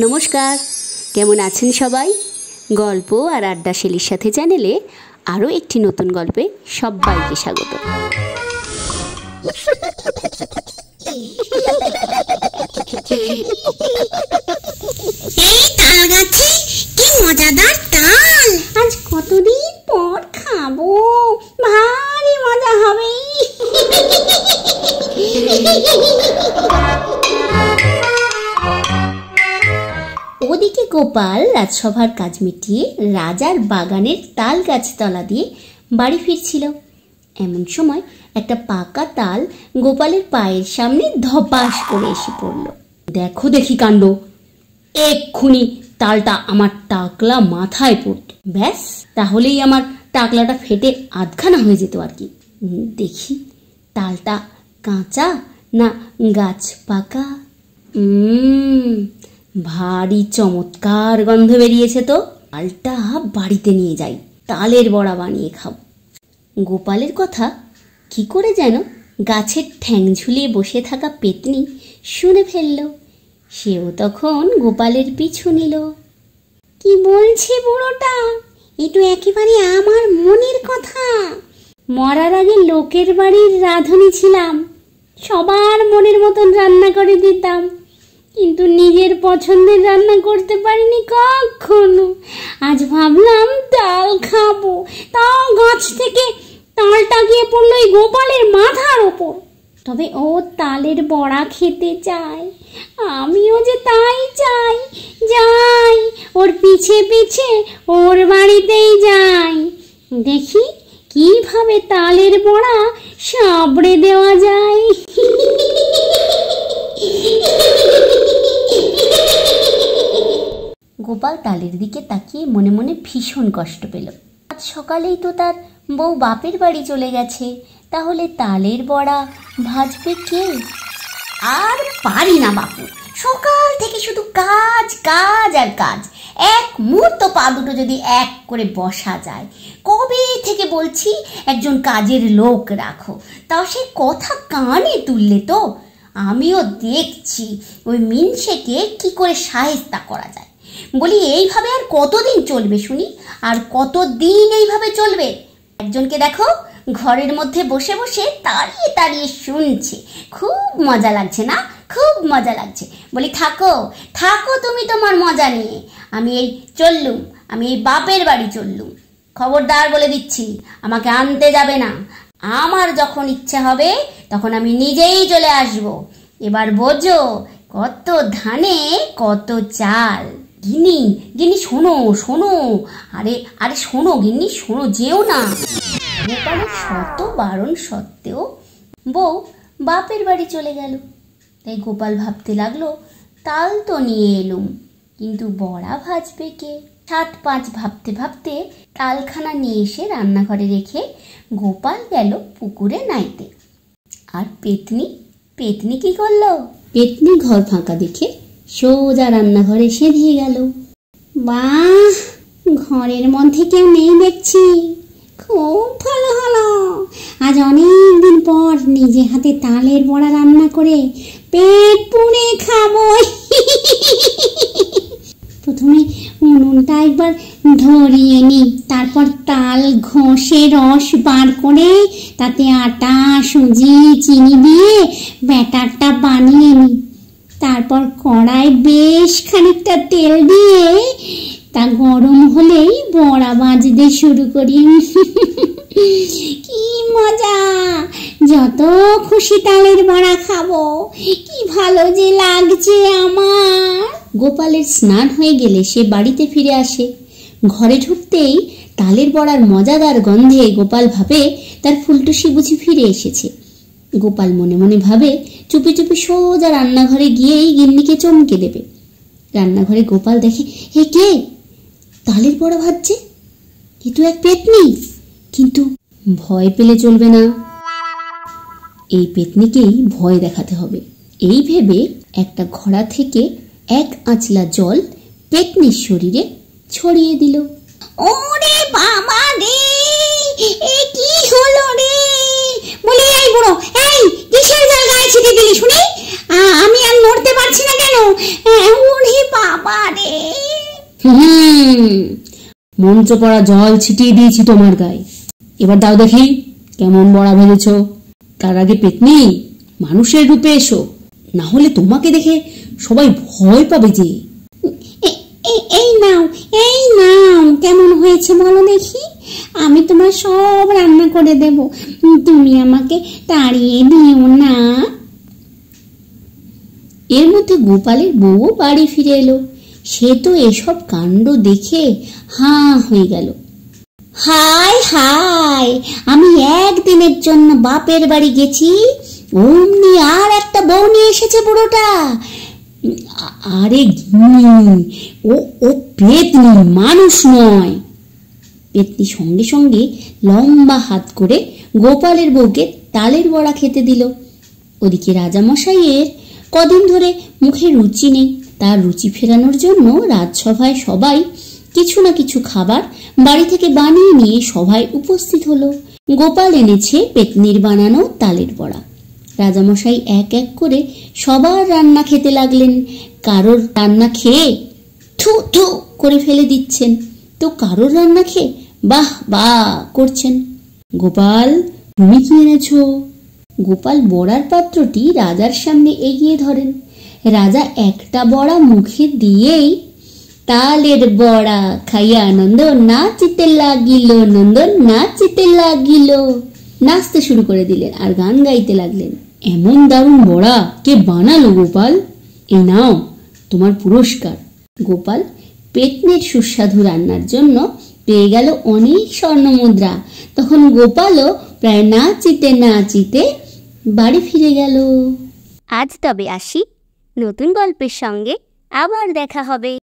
নমস্কার, কেমন আছেন সবাই? গল্প আর আড্ডা শেলির সাথে চ্যানেলে আরও একটি নতুন গল্পে সবাইকে স্বাগত। এই তাল গাছে কি মজাদার তাল, আজ কতদিন পর খাবো, ভারী মজা হবে। ওদিকে গোপাল রাজসভার কাজ মিটিয়ে রাজার বাগানের তাল গাছতলা দিয়ে বাড়ি ফিরছিল। এমন সময় একটা পাকা তাল গোপালের পায়ের সামনে ধপাস করে এসে পড়ল। দেখো দেখি কাণ্ড, এক্ষুনি তালটা আমার টাকলা মাথায় পড়ত, ব্যাস তাহলেই আমার টাকলাটা ফেটে আধখানা হয়ে যেত আর কি। দেখি তালটা কাঁচা না গাছ পাকা। ভারী চমৎকার গন্ধ বেরিয়েছে তো, তালটা বাড়িতে নিয়ে যাই, তালের বড়া বানিয়ে খাবো। গোপালের কথা কি করে যেন গাছের ঠ্যাং ঝুলিয়ে বসে থাকা পেতনি শুনে ফেলল। সেও তখন গোপালের পিছু নিল। কি বলছে বুড়োটা, এ তো একেবারে আমার মনের কথা। মরার আগে লোকের বাড়ির রাঁধুনি ছিলাম, সবার মনের মতন রান্না করে দিতাম, কিন্তু নিজের পছন্দের রান্না করতে পারিনি কখনো। আজ ভাবলাম তাল খাবো, তাও গাছ থেকে তালটা গিয়ে পড়লো এই গোপালের মাথার ওপর। তবে ও তালের বড়া খেতে চায়, আমিও যে তাই চাই। যাই ওর পিছে পিছে ওর বাড়িতেই যাই, দেখি কিভাবে তালের বড়া সাবড়ে দেওয়া যায়। গোপাল তালের দিকে তাকিয়ে মনে মনে ভীষণ কষ্ট পেল। আজ সকালেই তো তার বউ বাপের বাড়ি চলে গেছে, তাহলে তালের বড়া ভাজবে কে? আর পারি না বাপু, সকাল থেকে শুধু কাজ কাজ আর কাজ। এক মুহূর্ত পা দুটো যদি এক করে বসা যায়। কবে থেকে বলছি একজন কাজের লোক রাখো, তাও সে কথা কানে তুললে তো। আমিও দেখছি ওই মিনসেকে কি করে সাহেস্তা করা যায়। বলি এইভাবে আর কতদিন চলবে শুনি, আর কতদিন এইভাবে চলবে? একজনকে দেখো ঘরের মধ্যে বসে বসে তাড়িয়ে তাড়িয়ে শুনছে, খুব মজা লাগছে না? খুব মজা লাগছে। বলি থাকো থাকো তুমি তোমার মজা নিয়ে, আমি এই চললুম, আমি এই বাপের বাড়ি চললুম। খবরদার বলে দিচ্ছি, আমাকে আনতে যাবে না। আমার যখন ইচ্ছা হবে তখন আমি নিজেই চলে আসব। এবার বোঝো, কত ধানে কত চাল। গিন্নি গিন্নি শোনো শোনো, আরে আরে শোনো গিন্নি শোনো, যেও না। গোপালের শত বারণ সত্ত্বেও বউ বাপের বাড়ি চলে গেল। তাই গোপাল ভাবতে লাগলো, তাল তো নিয়ে এলুম, কিন্তু বড়া ভাজবে কে? 7-5 ভাবতে ভাবতে তালখানা নিয়ে এসে রান্নাঘরে রেখে গোপাল গেল পুকুরে নাইতে। আর পেতনি পেতনি কি করলো? পেতনি ঘর ফাঁকা দেখে সোজা রান্নাঘরে সেধিয়ে গেল। বাহ, ঘরের মধ্যে কেউ নেই দেখছি, খুব ভালো হলো। আজ অনেক দিন পর নিজে হাতে তালের বড়া রান্না করে পেট পুড়ে খাবো। প্রথমে উনুনটা একবার ধরিয়ে নি, তারপর তাল ঘষে রস বার করে তাতে আটা সুজি চিনি দিয়ে ব্যাটারটা বানিয়ে নি। তারপর কড়াই বেশ খানিকটা তেল দিয়ে তা গরম হলেই বড়া ভাজতে শুরু করি। কি মজা, যত খুশি তালের বড়া খাবো, কি ভালো যে লাগছে আমার। গোপালের স্নান হয়ে গেলে সে বাড়িতে ফিরে আসে। ঘরে ঢুকতেই তালের বড়ার মজাদার গন্ধে গোপাল ভাবে তার ফুলটুসি বুঝি ফিরে এসেছে। গোপাল মনে মনে ভাবে চুপি চুপি সোজা রান্নাঘরে গিয়েই গিন্নিকে চমকে দেবে। রান্নাঘরে গোপাল দেখে, হে কে? তালের বড়া ভাজছে, এ তো এক পেতনি। কিন্তু ভয় পেলে চলবে না, এই পেতনিকেই ভয় দেখাতে হবে। এই ভেবে একটা ঘড়া থেকে এক আঁচলা জল পেতনির শরীরে ছড়িয়ে দিল। ওরে বাবা রে, এ কি হলো রে? বলি এই বুড়ো, এই কিসের জল গায়ে ছিটে দিলি শুনি? আমি আর নড়তে পারছি না কেন? ওরে বাবা পারে। মন্ত্র পড়া জল ছিটিয়ে দিয়েছি তোমার গায়ে, এবার দাও দেখি কেমন বড়া ভেজেছ। তার আগে পেতনি মানুষের রূপে এসো, না হলে তোমাকে দেখে সবাই ভয় পাবে যে। এই নাও, এই নাও, কেমন হয়েছে বলো দেখি। আমি তোমার সব রান্না করে দেব, তুমি আমাকে তাড়িয়ে দিও না। এর মধ্যে গোপালের বউ বাড়ি ফিরে এলো। সে তো এসব কাণ্ড দেখে হাঁ হয়ে গেল। হায় হায়, আমি একদিনের জন্য বাপের বাড়ি গেছি, অমনি আর একটা বউ নিয়ে এসেছে বুড়োটা। আরে গিন্নি, ও পেতনি, মানুষ নয়। পেতনি সঙ্গে সঙ্গে লম্বা হাত করে গোপালের বউকে তালের বড়া খেতে দিল। ওদিকে রাজামশাইয়ের কদিন ধরে মুখে রুচি নেই, তার রুচি ফেরানোর জন্য রাজসভায় সবাই কিছু না কিছু খাবার বাড়ি থেকে বানিয়ে নিয়ে সভায় উপস্থিত হলো। গোপাল এনেছে পেতনির বানানো তালের বড়া। রাজামশাই এক এক করে সবার রান্না খেতে লাগলেন। কারোর রান্না খেয়ে থু থু করে ফেলে দিচ্ছেন, তো কারোর রান্না খেয়ে বাহ বাহ করছেন। গোপাল, তুমি কি এনেছো? গোপাল বড়ার পাত্রটি রাজার সামনে এগিয়ে ধরেন। রাজা একটা বড়া মুখে দিয়েই তালের বড়া খাইয়া আনন্দ নাচিতে লাগিল, নন্দ নাচিতে লাগিল, নাচতে শুরু করে দিলেন আর গান গাইতে লাগলেন। এমন দারুণ বড়া কে বানালো গোপাল? এই নাও তোমার পুরস্কার। গোপাল পেতনির সুস্বাদু রান্নার জন্য পেয়ে গেল অনেক স্বর্ণ মুদ্রা। তখন গোপালও প্রায় নাচিতে নাচিতে বাড়ি ফিরে গেল। আজ তবে আসি, নতুন গল্পের সঙ্গে আবার দেখা হবে।